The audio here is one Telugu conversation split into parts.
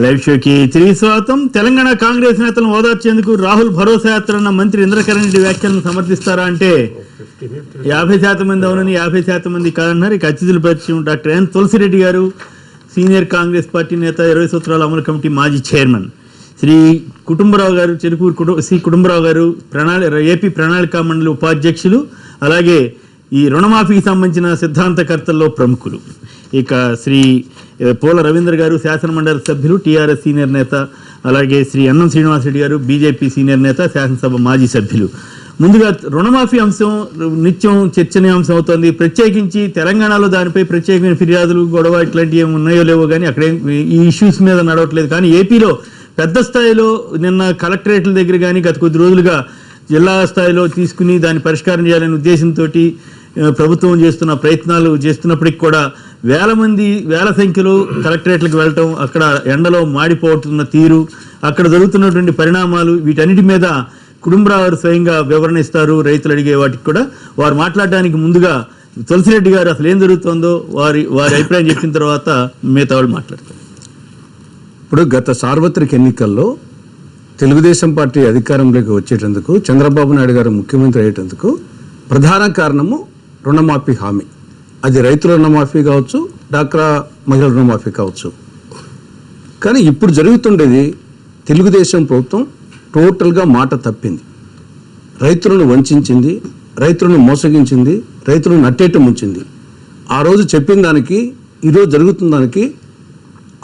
లైవ్ షోకి తిరిగి స్వాగతం. తెలంగాణ కాంగ్రెస్ నేతలను ఓదార్చేందుకు రాహుల్ భరోసా యాత్ర అన్న మంత్రి ఇంద్రకరణ్ రెడ్డి వ్యాఖ్యలను సమర్థిస్తారా అంటే 50% మంది అవునని 50% మంది కాదన్నారు. ఇక అతిథుల పరిచయం డాక్టర్ ఎన్ తులసిరెడ్డి గారు, సీనియర్ కాంగ్రెస్ పార్టీ నేత, 20 సంవత్సరాల అమలు కమిటీ మాజీ చైర్మన్. శ్రీ కుటుంబరావు గారు, చెరుకూరు శ్రీ కుటుంబరావు గారు, ఏపీ ప్రణాళికా మండలి ఉపాధ్యక్షులు, అలాగే ఈ రుణమాఫీకి సంబంధించిన సిద్ధాంతకర్తల్లో ప్రముఖులు. ఇక శ్రీ పోల రవీంద్ర గారు, శాసనమండలి సభ్యులు, టీఆర్ఎస్ సీనియర్ నేత, అలాగే శ్రీ అన్నం శ్రీనివాసరెడ్డి గారు, బీజేపీ సీనియర్ నేత, శాసనసభ మాజీ సభ్యులు. ముందుగా రుణమాఫీ అంశం నిత్యం చర్చనీయాంశం అవుతుంది. ప్రత్యేకించి తెలంగాణలో దానిపై ప్రత్యేకమైన ఫిర్యాదులు, గొడవ ఇట్లాంటివి ఏమి ఉన్నాయో లేవో కానీ అక్కడ ఈ ఇష్యూస్ మీద నడవట్లేదు. కానీ ఏపీలో పెద్ద స్థాయిలో నిన్న కలెక్టరేట్ల దగ్గర కానీ గత కొద్ది రోజులుగా జిల్లా స్థాయిలో తీసుకుని దాన్ని పరిష్కారం చేయాలనే ఉద్దేశంతో ప్రభుత్వం చేస్తున్న ప్రయత్నాలు చేస్తున్నప్పటికి కూడా వేల సంఖ్యలో కలెక్టరేట్లకు వెళ్ళటం, అక్కడ ఎండలో మాడిపోతున్న తీరు, అక్కడ జరుగుతున్నటువంటి పరిణామాలు, వీటన్నిటి మీద కుటుంబరావు గారు స్వయంగా వివరణ ఇస్తారు. రైతులు అడిగే వాటికి కూడా వారు మాట్లాడడానికి ముందుగా తులసిరెడ్డి గారు అసలు ఏం జరుగుతుందో వారి అభిప్రాయం చెప్పిన తర్వాత మిగతా వాళ్ళు మాట్లాడతారు. ఇప్పుడు గత సార్వత్రిక ఎన్నికల్లో తెలుగుదేశం పార్టీ అధికారంలోకి వచ్చేటందుకు, చంద్రబాబు నాయుడు గారు ముఖ్యమంత్రి అయ్యేటందుకు ప్రధాన కారణము రుణమాఫీ హామీ. అది రైతుల రుణమాఫీ కావచ్చు, డాక్రా మహిళల రుణమాఫీ కావచ్చు. కానీ ఇప్పుడు జరుగుతుండేది తెలుగుదేశం ప్రభుత్వం టోటల్గా మాట తప్పింది. రైతులను వంచింది, రైతులను మోసగించింది, రైతులను నట్టేట ముంచింది. ఆ రోజు చెప్పిన దానికి ఈరోజు జరుగుతున్న దానికి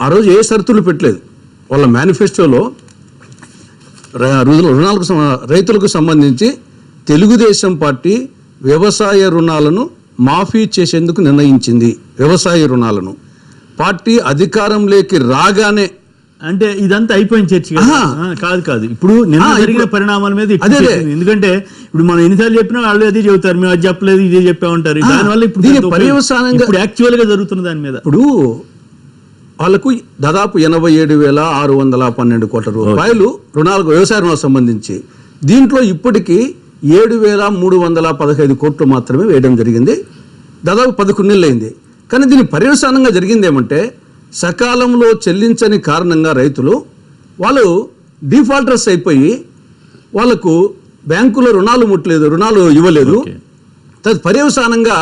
ఆ రోజు ఏ షరతులు పెట్టలేదు. వాళ్ళ మేనిఫెస్టోలో రైతులకు సంబంధించి తెలుగుదేశం పార్టీ వ్యవసాయ రుణాలను మాఫీ చేసేందుకు నిర్ణయించింది. వ్యవసాయ రుణాలను పార్టీ అధికారంలోకి రాగానే, అంటే ఇదంతా అయిపోయిన చర్చ కాదు. ఇప్పుడు నిన్న జరిగిన పరిణామాల మీద ఎందుకంటే ఇప్పుడు మనం ఎన్నిసార్లు చెప్పినా వాళ్ళు అదే చెబుతారు, మేము అది చెప్పలేదు ఇదే చెప్పామంటారు. దానివల్ల ఇప్పుడు పర్యవసానంగా యాక్చువల్ గా జరుగుతున్న దాని మీద ఇప్పుడు వాళ్లకు దాదాపు 87,612 కోట్ల రూపాయలు రుణాలకు, వ్యవసాయ రుణాలకు సంబంధించి. దీంట్లో ఇప్పటికీ 7,315 కోట్లు మాత్రమే వేయడం జరిగింది. దాదాపు 11 నెలలు అయింది. కానీ దీని పర్యవసానంగా జరిగింది ఏమంటే, సకాలంలో చెల్లించని కారణంగా రైతులు వాళ్ళు డిఫాల్టర్స్ అయిపోయి వాళ్ళకు బ్యాంకులో రుణాలు ముట్టలేదు, రుణాలు ఇవ్వలేదు. పర్యవసానంగా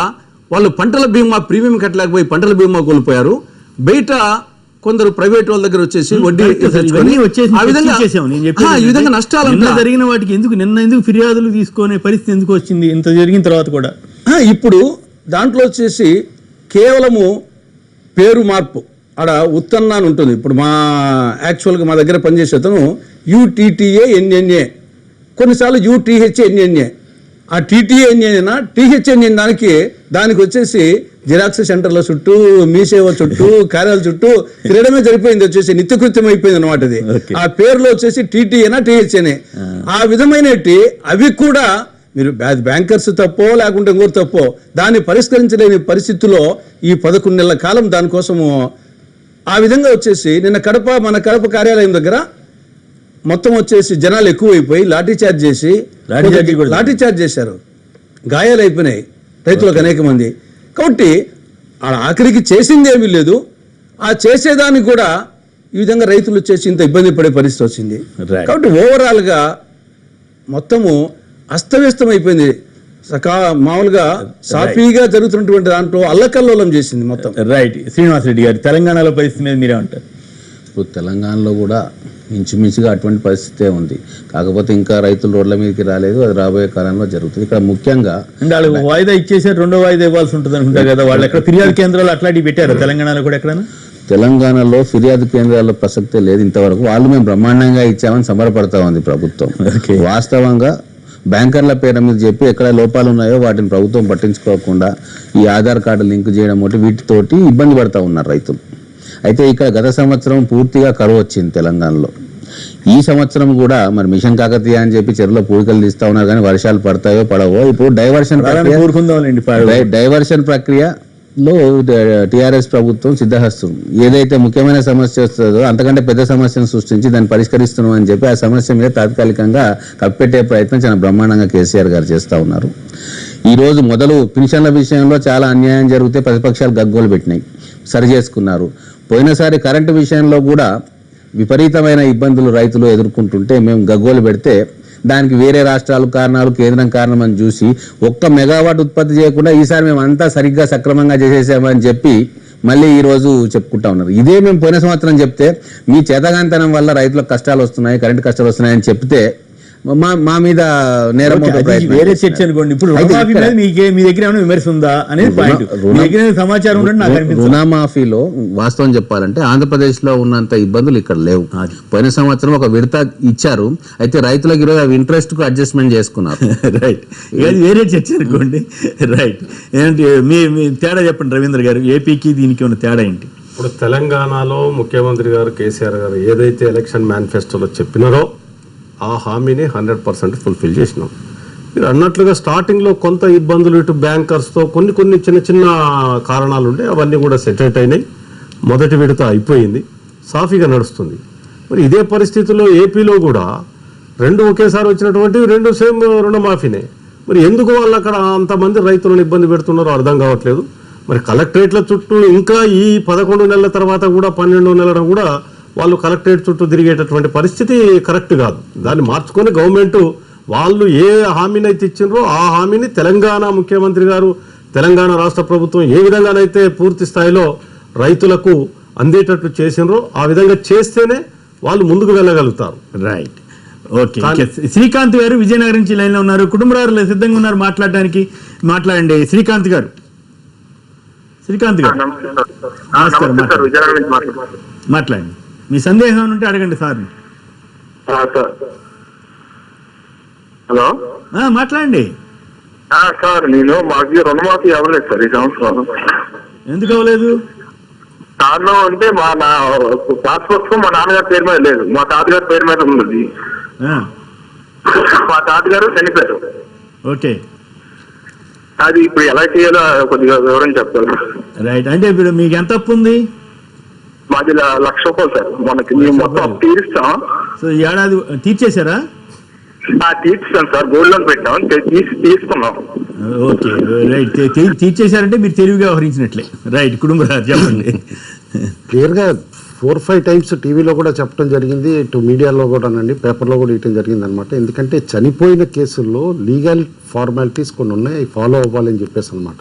వాళ్ళు పంటల బీమా ప్రీమియం కట్టలేకపోయి పంటల బీమా కోల్పోయారు. బయట కొందరు ప్రైవేట్ వాళ్ళ దగ్గర వచ్చేసి వడ్డీ ఈ విధంగా నష్టాలు జరిగిన వాటికి నిన్న ఫిర్యాదులు తీసుకునే పరిస్థితి ఎందుకు వచ్చింది ఇంత జరిగిన తర్వాత కూడా? ఇప్పుడు దాంట్లో వచ్చేసి కేవలము పేరు మార్పు, ఆడ ఉత్తన్న అని ఉంటుంది. ఇప్పుడు యాక్చువల్గా మా దగ్గర పనిచేసే అతను యూటీటీఏ ఎన్ఎన్ఏ, కొన్నిసార్లు యూటీహెచ్ఏ ఎన్ఎన్ఏ. ఆ టీటీఎన్ఏనా టీహెచ్ఎన్ఎన్ దానికి వచ్చేసి జిరాక్స్ సెంటర్ల చుట్టూ, మీసేవ చుట్టూ, కార్యాల చుట్టూ తిరగడమే జరిపోయింది. వచ్చేసి నిత్యకృత్యం అయిపోయింది అనమాట. అది ఆ పేరులో వచ్చేసి టీటీఏనా టీహెచ్ఏనే. ఆ విధమైన అవి కూడా మీరు బ్యాంకర్స్ తప్పో లేకుంటే ఇంకోరు తప్పో దాన్ని పరిష్కరించలేని పరిస్థితుల్లో ఈ 11 నెలల కాలం దానికోసము ఆ విధంగా వచ్చేసి నిన్న మన కడప కార్యాలయం దగ్గర మొత్తం వచ్చేసి జనాలు ఎక్కువైపోయి లాఠీ చార్జ్ చేశారు. గాయాలు అయిపోయినాయి రైతులకు అనేక మంది. కాబట్టి ఆఖరికి చేసింది ఏమీ లేదు. ఆ చేసేదానికి కూడా ఈ విధంగా రైతులు వచ్చేసి ఇంత ఇబ్బంది పడే పరిస్థితి వచ్చింది. కాబట్టి ఓవరాల్గా మొత్తము అస్తవ్యస్తం అయిపోయింది. మామూలుగా సాఫీగా జరుగుతున్నటువంటి దాంట్లో అల్లకల్లోలం చేసింది మొత్తం. రైట్. శ్రీనివాసరెడ్డి గారు, తెలంగాణలో పరిస్థితి మీద మీరేమంటారు? ఇప్పుడు తెలంగాణలో కూడా ఇంచుమించుగా అటువంటి పరిస్థితే ఉంది. కాకపోతే ఇంకా రైతులు రోడ్ల మీదకి రాలేదు. అది రాబోయే కాలంలో జరుగుతుంది. ఇక్కడ ముఖ్యంగా వాయిదా ఇచ్చేసారు, రెండో వాయిదా ఇవ్వాల్సి ఉంటుంది అనుకుంటా కదా. వాళ్ళు ఎక్కడ ఫిర్యాదు కేంద్రాలు అట్లాంటివి పెట్టారు తెలంగాణలో కూడా? ఎక్కడైనా తెలంగాణలో ఫిర్యాదు కేంద్రాల ప్రసక్తే లేదు ఇంతవరకు. వాళ్ళు మేము బ్రహ్మాండంగా ఇచ్చామని సంబరపడతా ఉంది ప్రభుత్వం. వాస్తవంగా బ్యాంకర్ల పేరు మీద చెప్పి ఎక్కడ లోపాలు ఉన్నాయో వాటిని ప్రభుత్వం పట్టించుకోకుండా ఈ ఆధార్ కార్డు లింక్ చేయడం ఒకటి, వీటితోటి ఇబ్బంది పడతా ఉన్నారు రైతులు. అయితే ఇక్కడ గత సంవత్సరం పూర్తిగా కరువు వచ్చింది తెలంగాణలో. ఈ సంవత్సరం కూడా మరి మిషన్ కాకతీయ అని చెప్పి చెరువులో పూడికలు తీస్తా ఉన్నారు, కానీ వర్షాలు పడతాయో పడవో. ఇప్పుడు డైవర్షన్ ప్రక్రియలో టీఆర్ఎస్ ప్రభుత్వం సిద్ధహస్తం. ఏదైతే ముఖ్యమైన సమస్య వస్తుందో అంతకంటే పెద్ద సమస్యను సృష్టించి దాన్ని పరిష్కరిస్తున్నాం అని చెప్పి ఆ సమస్య మీద తాత్కాలికంగా కప్పెట్టే ప్రయత్నం చాలా బ్రహ్మాండంగా కేసీఆర్ గారు చేస్తూ ఉన్నారు. ఈరోజు మొదలు పెన్షన్ల విషయంలో చాలా అన్యాయం జరిగితే ప్రతిపక్షాలు గగ్గోలు పెట్టినాయి, సరి చేసుకున్నారు. పోయినసారి కరెంటు విషయంలో కూడా విపరీతమైన ఇబ్బందులు రైతులు ఎదుర్కొంటుంటే మేము గగ్గోలు పెడితే దానికి వేరే రాష్ట్రాలు కారణాలు, కేంద్రం కారణం అని చూసి ఒక్క మెగావాట్ ఉత్పత్తి చేయకుండా ఈసారి మేము అంతా సరిగ్గా సక్రమంగా చేసేసామని చెప్పి మళ్ళీ ఈ రోజు చెప్పుకుంటా ఉన్నారు. ఇదే మేము పోయిన సంవత్సరం చెప్తే మీ చేతగాంతనం వల్ల రైతులకు కష్టాలు వస్తున్నాయి, కరెంటు కష్టాలు వస్తున్నాయని చెప్తే మా మీద నేరం ఓకే, అది వేరే చర్చ అనుకోండి. ఇప్పుడు రుణమాఫీ మీద మీ దగ్గర ఏమైనా విమర్శ ఉందా అనేది పాయింట్. మీ దగ్గర సమాచారం ఉంటే నాకు అనిపిస్తుంది. రుణమాఫీలో వాస్తవం చెప్పాలంటే ఆంధ్రప్రదేశ్ లో ఉన్నంత ఇబ్బందులు ఇక్కడ లేవు. పోయిన సంవత్సరం ఒక విడత ఇచ్చారు, అయితే రైతులకు ఈరోజు అవి ఇంట్రెస్ట్ కు అడ్జస్ట్మెంట్ చేసుకున్నారు. రైట్, ఇది వేరే చర్చ అనుకోండి. రైట్, ఏంటి మీ తేడా చెప్పండి రవీంద్ర గారు, ఏపీకి దీనికి ఉన్న తేడా ఏంటి? ఇప్పుడు తెలంగాణలో ముఖ్యమంత్రి గారు కేసీఆర్ గారు ఏదైతే ఎలక్షన్ మేనిఫెస్టోలో చెప్పినారో ఆ హామీని 100% ఫుల్ఫిల్ చేసినాం. మీరు అన్నట్లుగా స్టార్టింగ్లో కొంత ఇబ్బందులు ఇటు బ్యాంకర్స్తో కొన్ని చిన్న చిన్న కారణాలు ఉండే, అవన్నీ కూడా సెటిల్ అయినాయి. మొదటి విడత అయిపోయింది, సాఫీగా నడుస్తుంది. మరి ఇదే పరిస్థితుల్లో ఏపీలో కూడా రెండు ఒకేసారి వచ్చినటువంటి రెండు సేమ్ రుణమాఫీనే. మరి ఎందుకు వాళ్ళు అక్కడ అంతమంది రైతులను ఇబ్బంది పెడుతున్నారో అర్థం కావట్లేదు. మరి కలెక్టరేట్ల చుట్టూ ఇంకా ఈ 11 నెలల తర్వాత కూడా 12 నెలల కూడా వాళ్ళు కలెక్టరేట్ చుట్టూ తిరిగేటటువంటి పరిస్థితి కరెక్ట్ కాదు. దాన్ని మార్చుకొని గవర్నమెంట్ వాళ్ళు ఏ హామీని అయితే ఇచ్చిండ్రో ఆ హామీని తెలంగాణ ముఖ్యమంత్రి గారు, తెలంగాణ రాష్ట్ర ప్రభుత్వం ఏ విధంగానైతే పూర్తి స్థాయిలో రైతులకు అందేటట్లు చేసినరో ఆ విధంగా చేస్తేనే వాళ్ళు ముందుకు వెళ్ళగలుగుతారు. Right, okay. శ్రీకాంత్ గారు విజయనగరం నుంచి లైన్లో ఉన్నారు. కుటుంబరారు సిద్ధంగా ఉన్నారు మాట్లాడడానికి. మాట్లాడండి శ్రీకాంత్ గారు. శ్రీకాంత్ గారు నమస్కారం, మాట్లాడండి. మీ సందేహం ఉంటే అడగండి సార్. హలో, మాట్లాడండి సార్. నేను మాకు రుణమాఫీ అవ్వలేదు సార్ ఈ సంవత్సరం. ఎందుకు అవ్వలేదు? కారణం అంటే నా పాస్పోర్ట్ మా నాన్నగారి పేరు మీద లేదు, మా తాతగారి పేరు మీద ఉంది. మా తాతగారు చనిపోయారు. ఓకే, అది ఇప్పుడు ఎలా చేయాలో కొద్దిగా వివరం చెప్తారు. రైట్, అంటే ఇప్పుడు మీకు ఎంత అప్పు ఉంది? మాది 1,00,000 రూపాయలు సార్. మనకి మేము మొత్తం తీరుస్తాం. సో ఈ ఏడాది తీర్చేశారా? తీర్చాం సార్, గోల్డ్ లోన్ పెట్టాం, తీసుకున్నాం. Okay, right. తీర్చేశారంటే మీరు తెలివిగా వ్యవహరించినట్లే. రైట్, కుటుంబరారు చెప్పండి. క్లియర్గా 4-5 టైమ్స్ టీవీలో కూడా చెప్పడం జరిగింది, ఇటు మీడియాలో కూడా అండి, పేపర్లో కూడా ఇవ్వడం జరిగింది అనమాట. ఎందుకంటే చనిపోయిన కేసుల్లో లీగల్ ఫార్మాలిటీస్ కొన్ని ఉన్నాయి, ఫాలో అవ్వాలని చెప్పేసి అనమాట.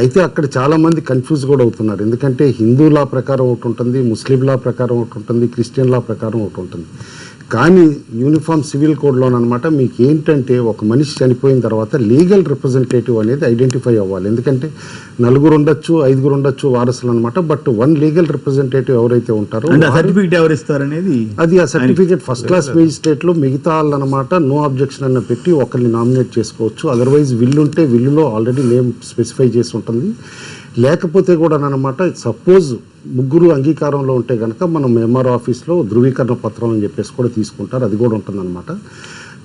అయితే అక్కడ చాలామంది కన్ఫ్యూజ్ కూడా అవుతున్నారు. ఎందుకంటే హిందూ లా ప్రకారం ఒకటి ఉంటుంది, ముస్లిం లా ప్రకారం ఒకటి ఉంటుంది, క్రిస్టియన్ లా ప్రకారం ఒకటి ఉంటుంది. కానీ యూనిఫామ్ సివిల్ కోడ్లోనమాట మీకు ఏంటంటే ఒక మనిషి చనిపోయిన తర్వాత లీగల్ రిప్రజెంటేటివ్ అనేది ఐడెంటిఫై అవ్వాలి. ఎందుకంటే 4 ఉండొచ్చు, 5 ఉండొచ్చు వారసులు అనమాట. బట్ 1 లీగల్ రిప్రజెంటేటివ్ ఎవరైతే ఉంటారో సర్టిఫికేట్ ఎవరు ఇస్తారనేది, అది ఆ సర్టిఫికేట్ ఫస్ట్ క్లాస్ మేజిస్ట్రేట్లో మిగతా వాళ్ళనమాట నో అబ్జెక్షన్ అన్న పెట్టి ఒకరిని నామినేట్ చేసుకోవచ్చు. అదర్వైజ్ విల్లు ఉంటే విల్లులో ఆల్రెడీ నేమ్ స్పెసిఫై చేసి ఉంటుంది. లేకపోతే కూడా అనమాట సపోజ్ 3 అంగీకారంలో ఉంటే కనుక మనం ఎంఆర్ ఆఫీస్లో ధృవీకరణ పత్రం అని చెప్పేసి కూడా తీసుకుంటారు, అది కూడా ఉంటుందన్నమాట.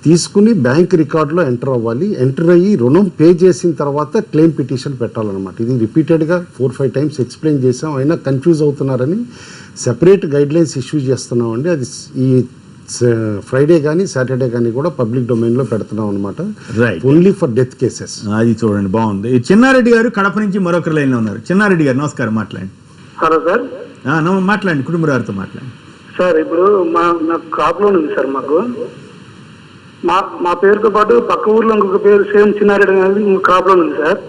తీసుకుని బ్యాంక్ రికార్డులో ఎంటర్ అవ్వాలి. ఎంటర్ అయ్యి రుణం పే చేసిన తర్వాత క్లెయిమ్ పిటిషన్ పెట్టాలన్నమాట. ఇది రిపీటెడ్గా 4-5 టైమ్స్ ఎక్స్ప్లెయిన్ చేసాం, అయినా కన్ఫ్యూజ్ అవుతున్నారని సెపరేట్ గైడ్లైన్స్ ఇష్యూ చేస్తున్నామండి. అది ఈ ఫ్రైడే కానీ సాటర్డే కానీ కూడా పబ్లిక్ డొమైన్లో పెడుతున్నాం అనమాట, ఓన్లీ ఫర్ డెత్ కేసెస్. అది చూడండి, బాగుంది. చిన్నారెడ్డి గారు కడప నుంచి మరొకరు లైన్లో ఉన్నారు. చిన్నారెడ్డి గారు నమస్కారం, మాట్లాడండి. Hello sir. మాట్లాడండి, కుటుంబరారితో మాట్లాడండి సార్. ఇప్పుడు నాకు క్రాప్ లోన్ ఉంది సార్. మాకు మా పేరుతో పాటు పక్క ఊర్లో ఇంకొక పేరు సేమ్ చిన్నారెడ్డి అనేది క్రాప్ లోన్ ఉంది సార్.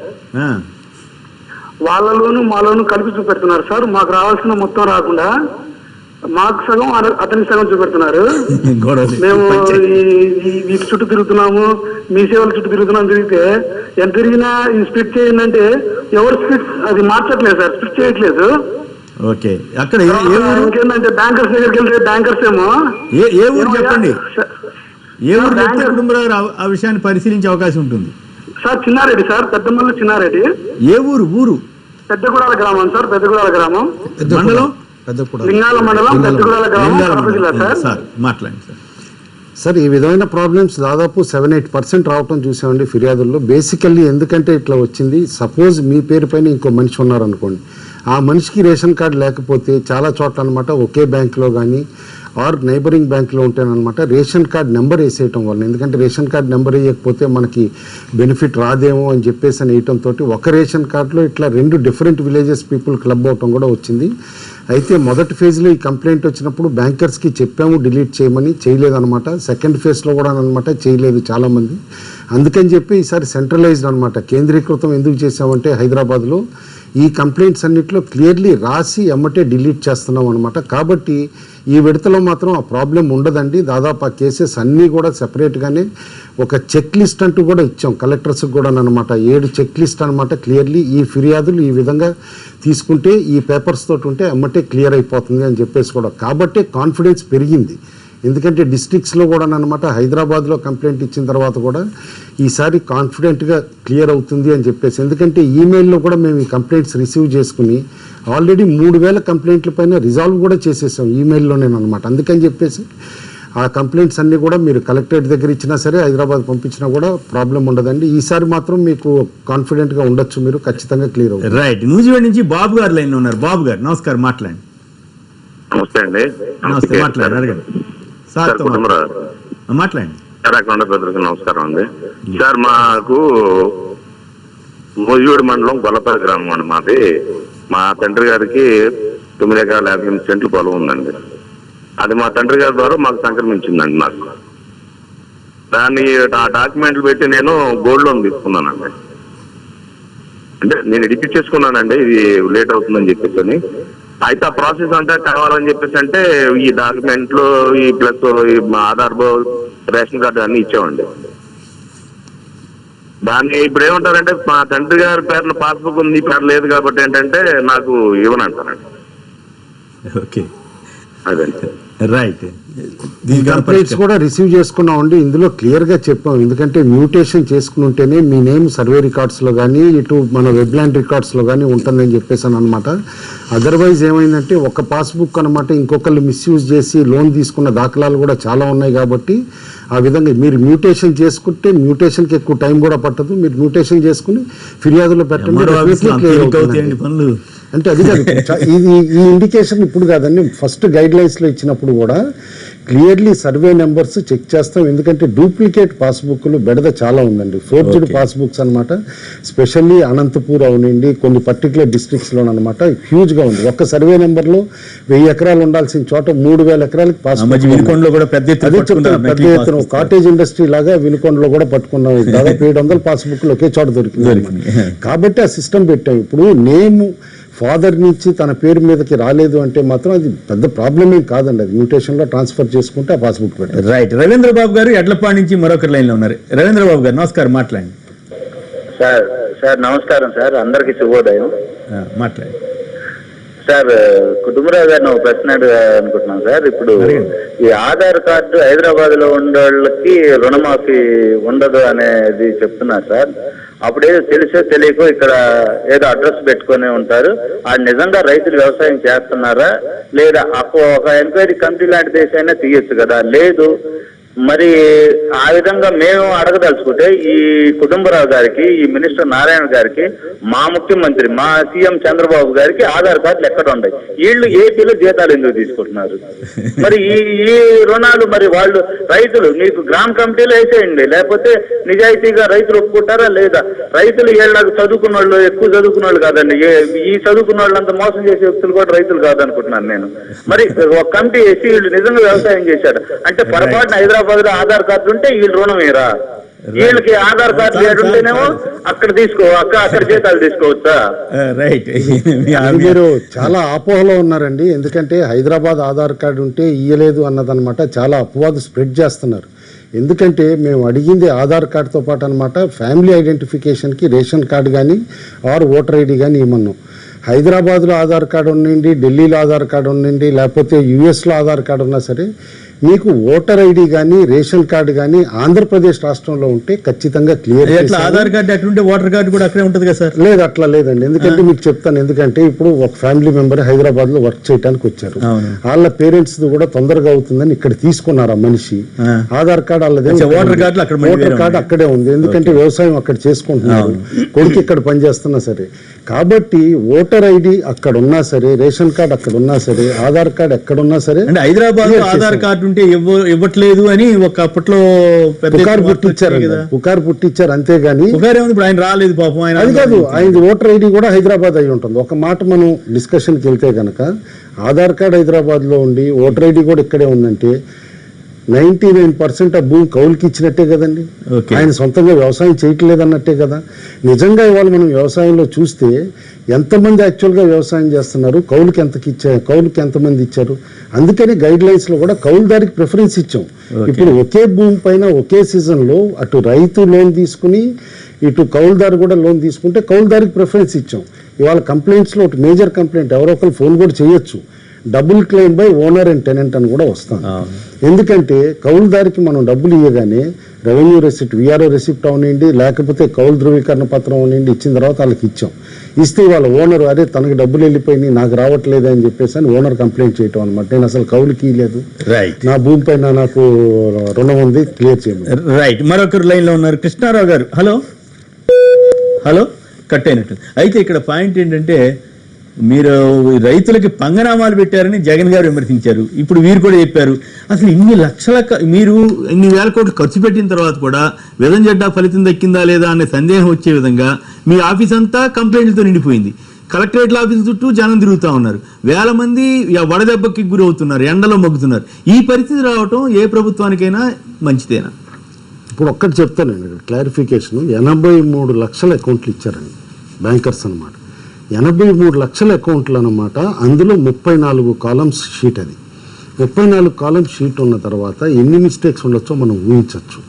వాళ్ళ లోను మా లోను కలిపి చూపెడుతున్నారు సార్. మాకు రావాల్సిన మొత్తం రాకుండా మాకు సగం అతనికి సగం చూపెడుతున్నారు. మేము వీటి చుట్టూ తిరుగుతున్నాము, మీ సేవల చుట్టూ తిరుగుతున్నాము. తిరిగితే ఎంత తిరిగినా ఈ స్ప్లిట్ చేయండి ఎవరు స్ప్లిట్ అది మార్చట్లేదు సార్, స్ప్లిట్ చేయట్లేదు. ఓకే, అక్కడ ఇంకేంటంటే బ్యాంకర్స్ దగ్గరికి వెళ్తే బ్యాంకర్స్ ఏమో ఏ ఊరు చెప్పండి, ఏ ఊరు చెప్తే కుటుంబరావు ఆ విషయాన్ని పరిశీలించే అవకాశం ఉంటుంది సార్. చిన్నారెడ్డి సార్, పెద్దమల్లి చిన్నారెడ్డి. ఏ ఊరు? పెద్దగూడాల గ్రామం సార్, పెద్దగూడాల గ్రామం, మండలం లింగాల మండలం, పెద్దగూడాల గ్రామం సార్. మాట్లాడండి సార్. సార్, ఈ విధమైన ప్రాబ్లమ్స్ దాదాపు 7-8% రావటం చూసామండి ఫిర్యాదుల్లో. బేసికల్లీ ఎందుకంటే ఇట్లా వచ్చింది, సపోజ్ మీ పేరు పైన ఇంకో మనిషి ఉన్నారనుకోండి, ఆ మనిషికి రేషన్ కార్డు లేకపోతే చాలా చోట్ల అనమాట ఒకే బ్యాంకులో కానీ ఆర్ నైబరింగ్ బ్యాంక్లో ఉంటేనమాట రేషన్ కార్డ్ నెంబర్ వేసేయటం వల్ల, ఎందుకంటే రేషన్ కార్డ్ నెంబర్ వేయకపోతే మనకి బెనిఫిట్ రాదేమో అని చెప్పేసి అని వేయటంతో ఒక రేషన్ కార్డులో ఇట్లా 2 డిఫరెంట్ విలేజెస్ పీపుల్ క్లబ్ అవటం కూడా వచ్చింది. అయితే మొదటి ఫేజ్లో ఈ కంప్లైంట్ వచ్చినప్పుడు బ్యాంకర్స్కి చెప్పాము డిలీట్ చేయమని, చేయలేదన్నమాట. సెకండ్ ఫేజ్లో కూడా అనమాట చేయలేదు చాలామంది. అందుకని చెప్పి ఈసారి సెంట్రలైజ్డ్ అనమాట, కేంద్రీకృతం ఎందుకు చేసామంటే హైదరాబాద్లో ఈ కంప్లైంట్స్ అన్నింటిలో క్లియర్లీ రాసి ఎమ్మటే డిలీట్ చేస్తున్నాం అనమాట. కాబట్టి ఈ విడతలో మాత్రం ఆ ప్రాబ్లం ఉండదండి. దాదాపు ఆ కేసెస్ అన్నీ కూడా సెపరేట్గానే ఒక చెక్ లిస్ట్ అంటూ కూడా ఇచ్చాం కలెక్టర్స్కి కూడా అనమాట. 7 చెక్ లిస్ట్ అనమాట. క్లియర్లీ ఈ ఫిర్యాదులు ఈ విధంగా తీసుకుంటే ఈ పేపర్స్ తోటి ఉంటే ఎమ్మటే క్లియర్ అయిపోతుంది అని చెప్పేసి కూడా, కాబట్టి కాన్ఫిడెన్స్ పెరిగింది. ఎందుకంటే డిస్ట్రిక్ట్స్లో కూడా అనమాట హైదరాబాద్లో కంప్లైంట్ ఇచ్చిన తర్వాత కూడా ఈసారి కాన్ఫిడెంట్గా క్లియర్ అవుతుంది అని చెప్పేసి, ఎందుకంటే ఈమెయిల్లో కూడా మేము ఈ కంప్లైంట్స్ రిసీవ్ చేసుకుని ఆల్రెడీ 3000 కంప్లైంట్ల పైన రిజాల్వ్ కూడా చేసేసాం ఈమెయిల్లోనే అనమాట. అందుకని చెప్పేసి ఆ కంప్లైంట్స్ అన్నీ కూడా మీరు కలెక్టరేట్ దగ్గర ఇచ్చినా సరే హైదరాబాద్ పంపించినా కూడా ప్రాబ్లం ఉండదండి. ఈసారి మాత్రం మీకు కాన్ఫిడెంట్గా ఉండొచ్చు, మీరు ఖచ్చితంగా క్లియర్ అవుతుంది. రైట్. నూజివేడ్ నుంచి బాబు గారు లైన్లో ఉన్నారు. బాబు గారు నమస్కారం, మాట్లాడండి. నమస్తే అండి. నమస్తే, మాట్లాడండి, అడగండి. సార్ మాట్లాడండి. నమస్కారం అండి సార్. మాకు మోజూడు మండలం గొల్లపల్లి గ్రామం అండి మాది. మా తండ్రి గారికి 9 ఎకరాల 58 సెంట్లు పొలం ఉందండి. అది మా తండ్రి గారి ద్వారా మాకు సంక్రమించిందండి. నాకు దాన్ని ఆ డాక్యుమెంట్లు పెట్టి నేను గోల్డ్ లోన్ తీసుకున్నానండి. అంటే నేను ఎడిట్ చేసుకున్నానండి, ఇది లేట్ అవుతుందని చెప్పేసి అని. అయితే ఆ ప్రాసెస్ అంతా కావాలని చెప్పేసి అంటే ఈ డాక్యుమెంట్లు ఈ ప్లస్ ఈ ఆధార్ రేషన్ కార్డు అన్ని ఇచ్చామండి. దాన్ని ఇప్పుడు ఏమంటారంటే మా తండ్రి గారి పేరున పాస్బుక్ ఉంది, పేరు లేదు కాబట్టి ఏంటంటే నాకు ఇవ్వనంటారండి. ఓకే, అదే రైట్. కంప్లైంట్స్ కూడా రిసీవ్ చేసుకున్నామండి. ఇందులో క్లియర్గా చెప్పాం, ఎందుకంటే మ్యూటేషన్ చేసుకుని ఉంటేనే మీ నేమ్ సర్వే రికార్డ్స్లో కానీ ఇటు మన వెబ్లాండ్ రికార్డ్స్లో కానీ ఉంటుందని చెప్పేసాను అనమాట. అదర్వైజ్ ఏమైందంటే ఒక పాస్బుక్ అనమాట ఇంకొకళ్ళు మిస్యూజ్ చేసి లోన్ తీసుకున్న దాఖలాలు కూడా చాలా ఉన్నాయి. కాబట్టి ఆ విధంగా మీరు మ్యూటేషన్ చేసుకుంటే మ్యూటేషన్కి ఎక్కువ టైం కూడా పట్టదు. మీరు మ్యూటేషన్ చేసుకుని ఫిర్యాదులో పెట్టండి. అంటే అది కాదు, ఇది ఈ ఇండికేషన్ ఇప్పుడు కాదండి, ఫస్ట్ గైడ్ లైన్స్లో ఇచ్చినప్పుడు కూడా క్లియర్లీ సర్వే నెంబర్స్ చెక్ చేస్తాం. ఎందుకంటే డూప్లికేట్ పాస్బుక్లు బెడద చాలా ఉందండి, ఫోర్జ్డ్ పాస్బుక్స్ అనమాట. స్పెషల్లీ అనంతపూర్ అవునండి, కొన్ని పర్టికులర్ డిస్ట్రిక్ట్స్లో అనమాట హ్యూజ్గా ఉంది. ఒక్క సర్వే నెంబర్లో 1000 ఎకరాలు ఉండాల్సిన చోట 3000 ఎకరాలకి పాస్బుక్ పెద్ద ఎత్తున కాటేజ్ ఇండస్ట్రీ లాగా వినుకొండలో కూడా పట్టుకున్నాం. దాదాపు 700 పాస్బుక్లు ఒకే చోట దొరికింది. కాబట్టి ఆ సిస్టమ్ పెట్టాం. ఇప్పుడు నేమ్ ఫాదర్ నుంచి తన పేరు మీదకి రాలేదు అంటే మాత్రం అది పెద్ద ప్రాబ్లం ఏం కాదండి, అది మ్యూటేషన్లో ట్రాన్స్ఫర్ చేసుకుంటే ఆ పాస్బుక్ పెట్టారు. రైట్. రవీంద్ర బాబు గారు ఎడ్లపాడు నుంచి మరొకరి లైన్లో ఉన్నారు. రవీంద్ర బాబు గారు నమస్కారం, మాట్లాడండి. సార్ నమస్కారం సార్, అందరికి శుభోదయం. మాట్లాడండి సార్. కుటుంబరావు గారిని ఒక ప్రశ్న అనుకుంటున్నాను సార్. ఇప్పుడు ఈ ఆధార్ కార్డు హైదరాబాద్ లో ఉండే వాళ్ళకి రుణమాఫీ ఉండదు అనేది చెప్తున్నారు సార్. అప్పుడేదో తెలుసో తెలియకో ఇక్కడ ఏదో అడ్రస్ పెట్టుకుని ఉంటారు. అది నిజంగా రైతులు వ్యవసాయం చేస్తున్నారా లేదా? ఒక ఎంక్వైరీ కమిటీ లాంటి దేశమైనా తీయొచ్చు కదా. లేదు మరి ఆ విధంగా మేము అడగదలుచుకుంటే ఈ కుటుంబరావు గారికి, ఈ మినిస్టర్ నారాయణ గారికి, మా ముఖ్యమంత్రి మా సీఎం చంద్రబాబు గారికి ఆధార్ కార్డులు ఎక్కడ ఉన్నాయి? వీళ్ళు ఏపీలో జీతాలు ఎందుకు తీసుకుంటున్నారు? మరి ఈ రుణాలు మరి వాళ్ళు రైతులు మీకు గ్రామ కమిటీలో వేసేయండి, లేకపోతే నిజాయితీగా రైతులు ఒప్పుకుంటారా లేదా? రైతులు ఏళ్ళకు చదువుకున్న వాళ్ళు, ఎక్కువ చదువుకున్న వాళ్ళు కాదండి, ఈ చదువుకున్న వాళ్ళంతా మోసం చేసే వ్యక్తులు కూడా రైతులు కాదనుకుంటున్నాను నేను. మరి ఒక కమిటీ వేసి వీళ్ళు నిజంగా వ్యవసాయం చేశారు అంటే పొరపాటున హైదరాబాద్ ఆధార్ కార్డు ఉంటే వీళ్ళు రుణం ఏరా? వీళ్ళకి ఆధార్ కార్డు లేకుంటేనేమో అక్కడ అక్కడ జీతాలు తీసుకోవచ్చా? రైట్. మీరు చాలా అపోహలో ఉన్నారండి. ఎందుకంటే హైదరాబాద్ ఆధార్ కార్డు ఉంటే ఇయ్యలేదు అన్నదన్నమాట చాలా అపవాదు స్ప్రెడ్ చేస్తున్నారు. ఎందుకంటే మేము అడిగింది ఆధార్ కార్డుతో పాటు అనమాట ఫ్యామిలీ ఐడెంటిఫికేషన్కి రేషన్ కార్డు కానీ ఆర్ ఓటర్ ఐడి కానీ ఇవ్వమన్నాం. హైదరాబాద్లో ఆధార్ కార్డు ఉండండి, ఢిల్లీలో ఆధార్ కార్డు ఉండండి, లేకపోతే యూఎస్లో ఆధార్ కార్డు ఉన్నా సరే మీకు ఓటర్ ఐడి కానీ రేషన్ కార్డు కానీ ఆంధ్రప్రదేశ్ రాష్ట్రంలో ఉంటే ఖచ్చితంగా క్లియర్ ఎట్లా ఆధార్ కార్డు అట్లుంటే ఓటర్ కార్డు కూడా అక్కడే ఉంటుంది కదా సార్? లేదు, అట్లా లేదండి. ఎందుకంటే మీకు చెప్తాను, ఎందుకంటే ఇప్పుడు ఒక ఫ్యామిలీ మెంబర్ హైదరాబాద్ లో వర్క్ చేయడానికి వచ్చారు, వాళ్ళ పేరెంట్స్ కూడా తొందరగా అవుతుందని ఇక్కడ తీసుకున్నారు ఆ మనిషి. ఆధార్ కార్డు వాళ్ళది, ఓటర్ కార్డు అక్కడే ఉంది. ఎందుకంటే వ్యవసాయం అక్కడ చేసుకుంటున్నారు, కొడుకు ఇక్కడ పనిచేస్తున్నా సరే. కాబట్టి ఓటర్ ఐడి అక్కడ ఉన్నా సరే, రేషన్ కార్డు అక్కడ ఉన్నా సరే, ఆధార్ కార్డు ఎక్కడున్నా సరే. అంటే హైదరాబాద్ ఆధార్ కార్డు ఉంటే ఇవ్వట్లేదు అని ఒక అప్పట్లో పుకారు పుట్టించారు కదా, పుకారు పుట్టించారు. అంతేగాని ఇప్పుడు ఆయన రాలేదు పాపం. ఆయన అది కాదు, ఆయన ఓటర్ ఐడి కూడా హైదరాబాద్ అయి ఉంటుంది. ఒక మాట మనం డిస్కషన్కి వెళ్తే కనుక ఆధార్ కార్డు హైదరాబాద్ లో ఉండి ఓటర్ ఐడి కూడా ఇక్కడే ఉందంటే 99% ఆ భూమి కౌలుకి ఇచ్చినట్టే కదండి. ఆయన సొంతంగా వ్యవసాయం చేయట్లేదు అన్నట్టే కదా. నిజంగా ఇవాళ మనం వ్యవసాయంలో చూస్తే ఎంతమంది యాక్చువల్గా వ్యవసాయం చేస్తున్నారు, కౌలుకి ఎంతమంది ఇచ్చారు. అందుకని గైడ్ లైన్స్ లో కూడా కౌలుదారికి ప్రిఫరెన్స్ ఇచ్చాం. ఇప్పుడు ఒకే భూమి పైన ఒకే సీజన్ లో అటు రైతు లోన్ తీసుకుని ఇటు కౌలుదారు కూడా లోన్ తీసుకుంటే కౌలుదారికి ప్రిఫరెన్స్ ఇచ్చాం. ఇవాళ కంప్లైంట్స్ లో ఒకటి మేజర్ కంప్లైంట్, ఎవరో ఒకరు ఫోన్ కూడా చేయొచ్చు, double claim by owner and tenant అని కూడా వస్తాం. ఎందుకంటే కౌలుదారికి మనం డబ్బులు ఇవ్వగానే రెవెన్యూ రెసిప్ట్, విఆర్ఓ రెసిప్ట్ అవనండి, లేకపోతే కౌలు ధృవీకరణ పత్రం అవనండి ఇచ్చిన తర్వాత వాళ్ళకి ఇచ్చాం. ఇస్తే వాళ్ళ ఓనర్ అరే తనకి డబ్బులు వెళ్ళిపోయినాయి నాకు రావట్లేదు అని చెప్పేసి అని ఓనర్ కంప్లైంట్ చేయటం అనమాట. నేను అసలు కౌలుకి లేదు, నా భూమి పైన నాకు రుణం ఉంది, క్లియర్ చేయమని. రైట్. మరొకరు లైన్ లో ఉన్నారు, కృష్ణారావు గారు. హలో హలో, కట్ అయినట్టు. అయితే ఇక్కడ పాయింట్ ఏంటంటే, మీరు రైతులకి పంగనామాలు పెట్టారని జగన్ గారు విమర్శించారు. ఇప్పుడు వీరు కూడా చెప్పారు, అసలు మీరు ఇన్ని వేల కోట్లు ఖర్చు పెట్టిన తర్వాత కూడా విధంజడ్డా ఫలితం దక్కిందా లేదా అనే సందేహం వచ్చే విధంగా మీ ఆఫీస్ అంతా కంప్లైంట్లతో నిండిపోయింది. కలెక్టరేట్ల ఆఫీస్ చుట్టూ జనం తిరుగుతూ ఉన్నారు, వేల మంది వడదెబ్బకి గురవుతున్నారు, ఎండలో మొగ్గుతున్నారు. ఈ పరిస్థితి రావటం ఏ ప్రభుత్వానికైనా మంచిదేనా? ఇప్పుడు ఒక్కటి చెప్తానండి క్లారిఫికేషన్. 83 లక్షల అకౌంట్లు ఇచ్చారండి బ్యాంకర్స్ అనమాట. 83 లక్షల అకౌంట్లు అనమాట. అందులో 34 కాలమ్స్ షీట్. అది 34 కాలమ్స్ షీట్ ఉన్న తర్వాత ఎన్ని మిస్టేక్స్ ఉండొచ్చో మనం ఊహించవచ్చు.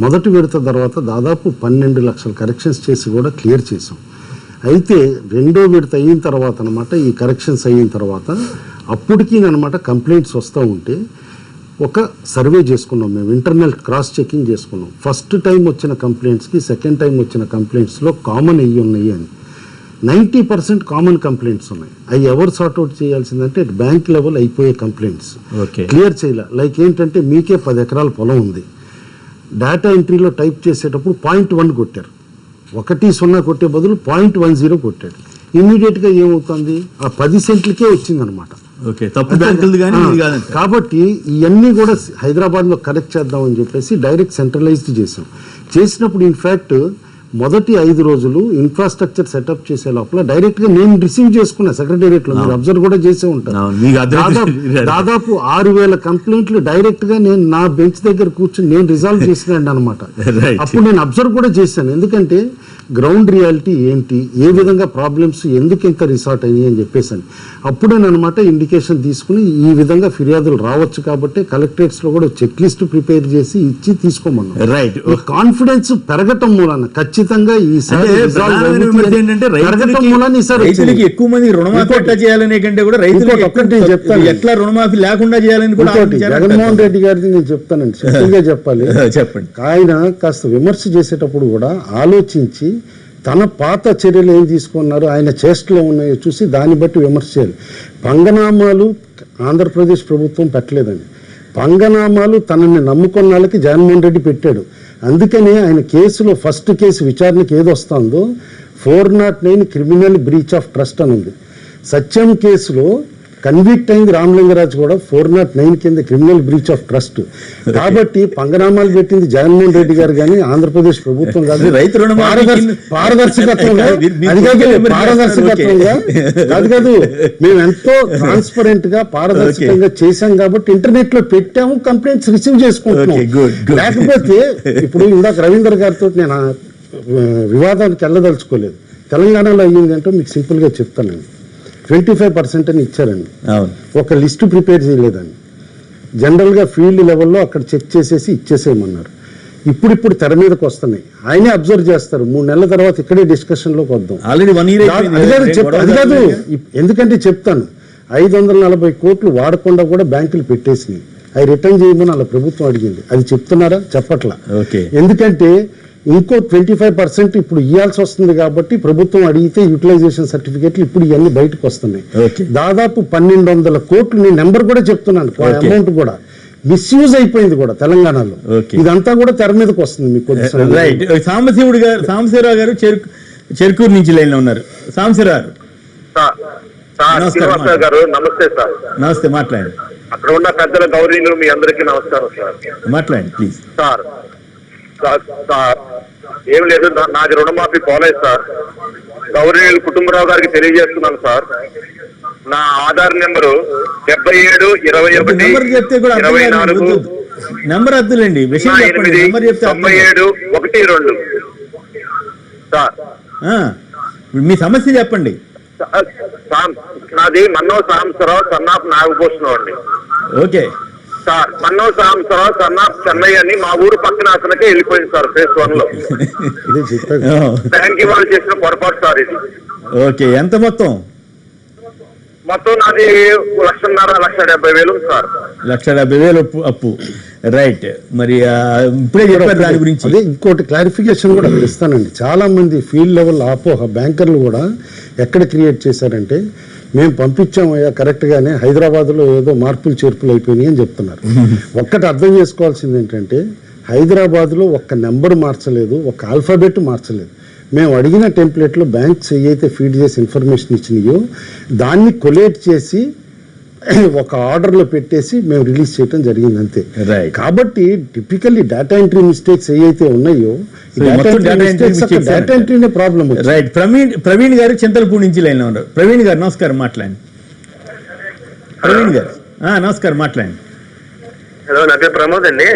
మొదటి విడత తర్వాత దాదాపు 12 లక్షల కరెక్షన్స్ చేసి కూడా క్లియర్ చేసాం. అయితే రెండో విడత అయిన తర్వాత అనమాట, ఈ కరెక్షన్స్ అయిన తర్వాత అప్పటికి అనమాట కంప్లైంట్స్ వస్తూ ఉంటే ఒక సర్వే చేసుకున్నాం మేము, ఇంటర్నల్ క్రాస్ చెకింగ్ చేసుకున్నాం. ఫస్ట్ టైం వచ్చిన కంప్లైంట్స్కి సెకండ్ టైం వచ్చిన కంప్లైంట్స్లో కామన్ అయ్యి ఉన్నాయి అని 90% కామన్ కంప్లైంట్స్ ఉన్నాయి. అవి ఎవరు సార్ట్అవుట్ చేయాల్సిందంటే బ్యాంక్ లెవెల్ అయిపోయే కంప్లైంట్స్ క్లియర్ చేయాలి. లైక్ ఏంటంటే మీకే 10 ఎకరాల పొలం ఉంది, డేటా ఎంట్రీలో టైప్ చేసేటప్పుడు 0.1 కొట్టారు, 1-0 కొట్టే బదులు 0.10 కొట్టాడు. ఇమ్మీడియట్గా ఏమవుతుంది, ఆ 10 సెంట్లకే వచ్చిందనమాట. కాబట్టి ఇవన్నీ కూడా హైదరాబాద్లో కరెక్ట్ చేద్దామని చెప్పేసి డైరెక్ట్ సెంట్రలైజ్డ్ చేసాం. చేసినప్పుడు ఇన్ఫ్యాక్ట్ మొదటి 5 రోజులు ఇన్ఫ్రాస్ట్రక్చర్ సెటప్ చేసే లోపల డైరెక్ట్ గా నేను రిసీవ్ చేసుకున్నా సెక్రటేరియట్ లో, మీరు అబ్జర్వ్ కూడా చేసే ఉంటారు. దాదాపు 6,000 కంప్లైంట్లు డైరెక్ట్ గా నేను నా బెంచ్ దగ్గర కూర్చొని నేను రిజాల్వ్ చేసినాను అనమాట. అప్పుడు నేను అబ్జర్వ్ కూడా చేశాను, ఎందుకంటే గ్రౌండ్ రియాలిటీ ఏంటి, ఏ విధంగా ప్రాబ్లమ్స్ ఎందుకు ఇంత రిసార్ట్ అయ్యి అని చెప్పేసి అప్పుడేనమాట ఇండికేషన్ తీసుకుని ఈ విధంగా ఫిర్యాదులు రావచ్చు కాబట్టి కలెక్టరేట్స్ లో కూడా చెక్ లిస్ట్ ప్రిపేర్ చేసి ఇచ్చి తీసుకోమన్నాం. రైట్. కాన్ఫిడెన్స్ పెరగటం మూలన ఖచ్చితంగా ఈసారి ఎక్కువ మంది రుణమాఫీ చేయాలనే కంటే కూడా రైతులకు చెప్తాను ఎట్లా రుణమాఫీ లేకుండా చేయాలని కూడా జగన్మోహన్ రెడ్డి గారిని నేను చెప్తానండి, సింపుల్గా చెప్పాలి. చెప్పండి. ఆయన కాస్త విమర్శ చేసేటప్పుడు కూడా ఆలోచించి తన పాత చర్యలు ఏం తీసుకున్నారు, ఆయన చేష్టలో ఉన్నాయో చూసి దాన్ని బట్టి విమర్శ చేయాలి. పంగనామాలు ఆంధ్రప్రదేశ్ ప్రభుత్వం పెట్టలేదండి. పంగనామాలు తనని నమ్ముకున్న వాళ్ళకి జగన్మోహన్ రెడ్డి పెట్టాడు. అందుకని ఆయన కేసులో ఫస్ట్ కేసు విచారణకి ఏది వస్తుందో 409 క్రిమినల్ బ్రీచ్ ఆఫ్ ట్రస్ట్ అని ఉంది. సత్యం కేసులో కన్విక్ట్ అయింది రామలింగరాజు కూడా 409 కింద క్రిమినల్ బ్రీచ్ ఆఫ్ ట్రస్ట్. కాబట్టి పంగనామాలు పెట్టింది జగన్మోహన్ రెడ్డి గారు కానీ ఆంధ్రప్రదేశ్ ప్రభుత్వం కాదు. పారదర్శకత్వంగా కాదు కాదు మేము ఎంతో ట్రాన్స్పరెంట్ గా పారదర్శకంగా చేశాం కాబట్టి ఇంటర్నెట్ లో పెట్టాము, కంప్లైంట్స్ రిసీవ్ చేసుకుంటున్నాం. లేకపోతే ఇప్పుడు ఇందాక రవీంద్ర గారితో నేను వివాదానికి వెళ్ళదలుచుకోలేదు. తెలంగాణలో అయ్యిందంటే మీకు సింపుల్ గా చెప్తానండి. 25% అని ఇచ్చారండి, ఒక లిస్టు ప్రిపేర్ చేయలేదండి. జనరల్గా ఫీల్డ్ లెవెల్లో అక్కడ చెక్ చేసేసి ఇచ్చేసేయమన్నారు. ఇప్పుడు తెర మీదకి వస్తున్నాయి, ఆయనే అబ్జర్వ్ చేస్తారు. 3 నెలల తర్వాత ఇక్కడే డిస్కషన్లోకి వద్దాం. అది కాదు, ఎందుకంటే చెప్తాను 540 కోట్లు వాడకుండా కూడా బ్యాంకులు పెట్టేసినాయి. అవి రిటర్న్ చేయమని వాళ్ళ ప్రభుత్వం అడిగింది. అది చెప్తున్నారా? చెప్పట్లా. ఓకే. ఎందుకంటే ఇంకో 25% ఇప్పుడు ఇవ్వాల్సి వస్తుంది కాబట్టి ప్రభుత్వం అడిగితే యూటిలైజేషన్ సర్టిఫికేట్లు ఇప్పుడు ఇవన్నీ బయటకు వస్తున్నాయి. ఓకే. దాదాపు 1200 కోట్లు, నేను నెంబర్ కూడా చెప్తున్నాను, అమౌంట్ కూడా మిస్యూజ్ అయిపోయింది కూడా తెలంగాణలో. ఓకే. ఇదంతా కూడా తెర మీదకి వస్తుంది మీకు కొద్ది రైట్. సాంబశివరావు గారు చెరుకూరు నుంచి లైన్ లో ఉన్నారు. సాంబశివరావు శ్రీనివాసరావు గారు నమస్తే సార్. నమస్తే, మాట్లాడండి. అక్కడ ఉన్న పెద్దల గౌరీలు మీ అందరికీ నమస్కారం సార్. మాట్లాడండి ప్లీజ్. సార్ ఏం లేదు, నాది రుణమాఫీ పోలేదు సార్. గౌరీలు కుటుంబరావు గారికి తెలియజేస్తున్నాను సార్. నా ఆధార్ నెంబరు 7721 నెంబర్ చెప్తే కూడా 24 నెంబర్ వద్దులేండి, విషయం చెప్పండి. నెంబర్ చెప్తే 9712 సార్. మీ సమస్య చెప్పండి. నాది మన్నో సాంబశివరావు సన్నాఫ్ నాగభూషణం అండి. ఓకే సార్, మన్నో సాంబశివరావు సన్నాఫ్ చెన్నై అని మా ఊరు పక్కన అతనికే వెళ్ళిపోయింది సార్ ఫేజ్ 1 లో. బ్యాంక్ వాళ్ళు చేసిన పొరపాటు సార్ ఇది. ఓకే. ఎంత మొత్తం? మొత్తం నాది 1,70,000 సార్. 1,70,000 అప్పు. రైట్. మరి ఇప్పుడే చెప్పారు దాని గురించి. అదే ఇంకోటి క్లారిఫికేషన్ కూడా ఇస్తానండి. చాలా మంది ఫీల్డ్ లెవెల్ అపోహ బ్యాంకర్లు కూడా ఎక్కడ క్రియేట్ చేశారంటే, మేము పంపించామయ్యా కరెక్ట్గానే, హైదరాబాద్లో ఏదో మార్పులు చేర్పులు అయిపోయినాయి అని చెప్తున్నారు. ఒక్కటి అర్థం చేసుకోవాల్సింది ఏంటంటే, హైదరాబాద్లో ఒక్క నెంబర్ మార్చలేదు, ఒక్క ఆల్ఫాబెట్ మార్చలేదు. మేము అడిగిన టెంప్లెట్లో బ్యాంక్స్ ఏవైతే ఫీడ్ చేసి ఇన్ఫర్మేషన్ ఇచ్చినాయో దాన్ని కొలేట్ చేసి ఒక ఆర్డర్లో పెట్టేసి మేము రిలీజ్ చేయడం జరిగింది అంతే. కాబట్టి టిపికల్లీ డేటా ఎంట్రీ మిస్టేక్స్ ఏవైతే ఉన్నాయో డేటా ఎంట్రీనే ప్రాబ్లం. రైట్. ప్రవీణ్ గారు చింతలపూడి నుంచి లైన్ లో ఉన్నారు. ప్రవీణ్ గారు నమస్కారం, మాట్లాడండి. ప్రవీణ్ గారు నమస్కారం, మాట్లాడండి. హలో, నా పేరు ప్రమోద్ అండి.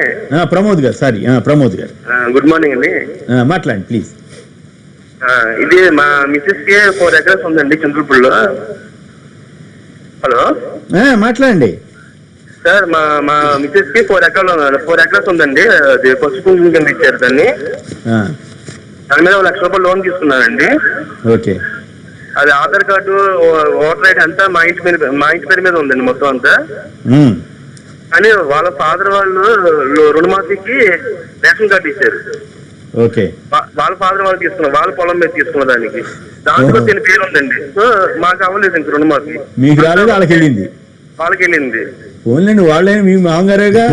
ప్రమోద్ గారు, సారీ ప్రమోద్ గారు. గుడ్ మార్నింగ్ అండి. మాట్లాడండి ప్లీజ్. ఇది మా మిసెస్ కి 4 acres ఉందండి చంద్రపూడిలో. హలో మాట్లాడండి సార్. మా మిసెస్ కి 4 acres ఉందండి. అది పసుపు కింద ఇచ్చారు దాన్ని. దాని మీద 1,00,000 రూపాయలు లోన్ తీసుకున్నానండి. ఓకే. అది ఆధార్ కార్డు, ఓటర్ ఐడి అంతా మా ఇంటి పేరు మీద ఉందండి మొత్తం అంతా. కానీ వాళ్ళ ఫాదర్ వాళ్ళు రుణమాఫీకి రేషన్ కార్డు ఇచ్చారు. ఓకే. వాళ్ళ ఫాదర్ వాళ్ళు తీసుకున్నారు, వాళ్ళ పొలం మీద తీసుకున్న దానికి. దాంట్లో దీని పేరు ఉందండి. సో మాకు అవ్వలేదు ఇంక రుణమాఫీ. మీకు రాలేదు, వాళ్ళకి వెళ్ళింది. వాళ్ళకి వెళ్ళింది. ఓన్లండి వాళ్ళే మీ మామగారేగా.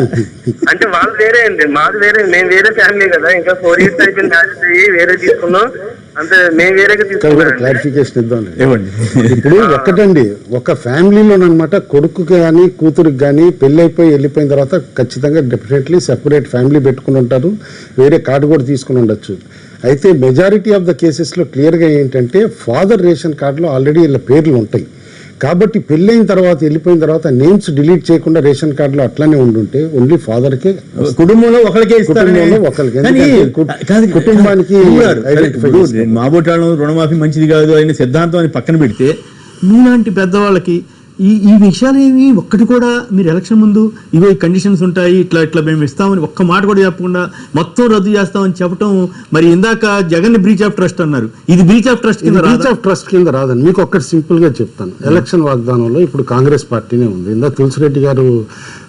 అంటే వాళ్ళు వేరే అండి, మాది వేరే. మేము వేరే ఫ్యామిలీ కదా. ఇంకా 4 years అయిపోయింది, మ్యారేజ్ అయ్యి వేరే తీసుకున్నాం అంటే. మేము వేరేగా తీసుకున్నాం. క్లారిఫికేషన్ ఇద్దాం. ఇవ్వండి. ఇప్పుడు ఒక్కటండి, ఒక ఫ్యామిలీలోనమాట కొడుకుకి కానీ కూతురికి కానీ పెళ్ళి అయిపోయి వెళ్ళిపోయిన తర్వాత ఖచ్చితంగా డెఫినెట్లీ సెపరేట్ ఫ్యామిలీ పెట్టుకుని ఉంటారు, వేరే కార్డు కూడా తీసుకుని ఉండొచ్చు. అయితే మెజారిటీ ఆఫ్ ద కేసెస్లో క్లియర్గా ఏంటంటే ఫాదర్ రేషన్ కార్డులో ఆల్రెడీ వీళ్ళ పేర్లు ఉంటాయి. కాబట్టి పెళ్ళైన తర్వాత వెళ్ళిపోయిన తర్వాత నేమ్స్ డిలీట్ చేయకుండా రేషన్ కార్డులో అట్లానే ఉండుంటే ఓన్లీ ఫాదర్కే, కుటుంబంలో ఒకరికే, కుటుంబానికి. మాబోటాలను రుణమాఫీ మంచిది కాదు అనే సిద్ధాంతం అని పక్కన పెడితే, మీలాంటి పెద్దవాళ్ళకి ఈ విషయాలు ఏమి ఒక్కటి కూడా మీరు ఎలక్షన్ ముందు ఇవో ఈ కండిషన్స్ ఉంటాయి, ఇట్లా మేము ఇస్తామని ఒక్క మాట కూడా చెప్పకుండా మొత్తం రద్దు చేస్తామని చెప్పడం. మరి ఇందాక జగన్ బ్రీచ్ ఆఫ్ ట్రస్ట్ అన్నారు, ఇది బ్రీచ్ ఆఫ్ ట్రస్ట్ కింద రాదండి. మీకు ఒక్కటి సింపుల్ గా చెప్తాను. ఎలక్షన్ వాగ్దానంలో ఇప్పుడు కాంగ్రెస్ పార్టీనే ఉంది. ఇందా తులసిరెడ్డి గారు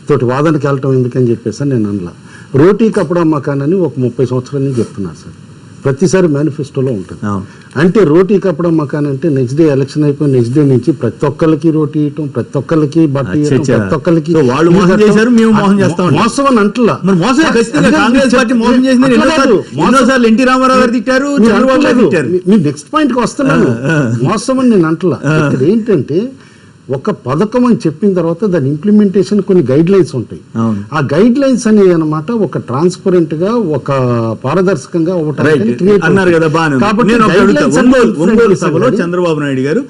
తోటి వాదనకి వెళ్ళటం ఎందుకని చెప్పేసి నేను అనలా. రోటీ కపడా మకాన్ అని ఒక 30 సంవత్సరాల నుంచి చెప్తున్నారు సార్. ప్రతిసారి మేనిఫెస్టోలో ఉంటుంది. అంటే రోటీ కప్పడం మకాన్ అంటే నెక్స్ట్ డే ఎలక్షన్ అయిపోయి నెక్స్ట్ డే నుంచి ప్రతి ఒక్కరికి రోటీ ఇవ్వటం, ప్రతి ఒక్కరికి బట్ట ఇవ్వటం, ప్రతి ఒక్కరికి మోసం అని అంటలా. ఎన్టీ రామారావు గారు తిట్టారు, చంద్రబాబు గారు తిట్టారు. మీ నెక్స్ట్ పాయింట్ కి వస్తున్నాను. మోసం అని నేను అంటలా. ఇక్కడ ఏంటంటే ఒక పథకం అని చెప్పిన తర్వాత దాని ఇంప్లిమెంటేషన్ కొన్ని గైడ్ లైన్స్ ఉంటాయి. ఆ గైడ్ లైన్స్ అనేవి అనమాట ఒక ట్రాన్స్పరెంట్ గా, ఒక పారదర్శకంగా అన్నారు కదా. ఒంగోలు సభలో చంద్రబాబు నాయుడు గారు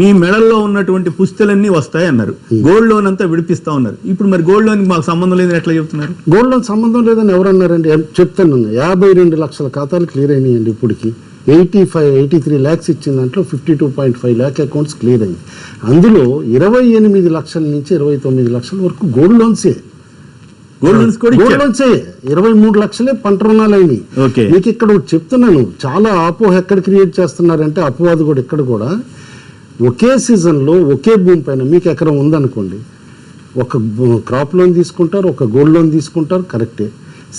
మీ మెడల్లో ఉన్నటువంటి పుస్తలన్నీ వస్తాయి అన్నారు, గోల్డ్ లోన్ అంతా విడిపిస్తా ఉన్నారు. ఇప్పుడు మరి గోల్డ్ లోన్ మాకు సంబంధం లేదని ఎట్లా చెప్తున్నారు? గోల్డ్ లోన్ సంబంధం లేదని ఎవరన్నారండి? చెప్తాను. 52 లక్షల ఖాతాలు క్లియర్ అయినాయండి ఇప్పటికి. 83 lakhs ఇచ్చిన దాంట్లో 52.5 lakh అకౌంట్స్ క్లియర్ అయింది. అందులో 28 లక్షల నుంచి 29 లక్షల వరకు గోల్డ్ లోన్సే. 23 లక్షలే పంట రుణాలు అయినాయి. మీకు ఇక్కడ చెప్తున్నాను, చాలా అపోహ ఎక్కడ క్రియేట్ చేస్తున్నారంటే, అపవాదు కూడా ఇక్కడ కూడా ఒకే సీజన్లో ఒకే భూమి పైన మీకు ఎకరం ఉందనుకోండి, ఒక క్రాప్ లోన్ తీసుకుంటారు, ఒక గోల్డ్ లోన్ తీసుకుంటారు, కరెక్టే.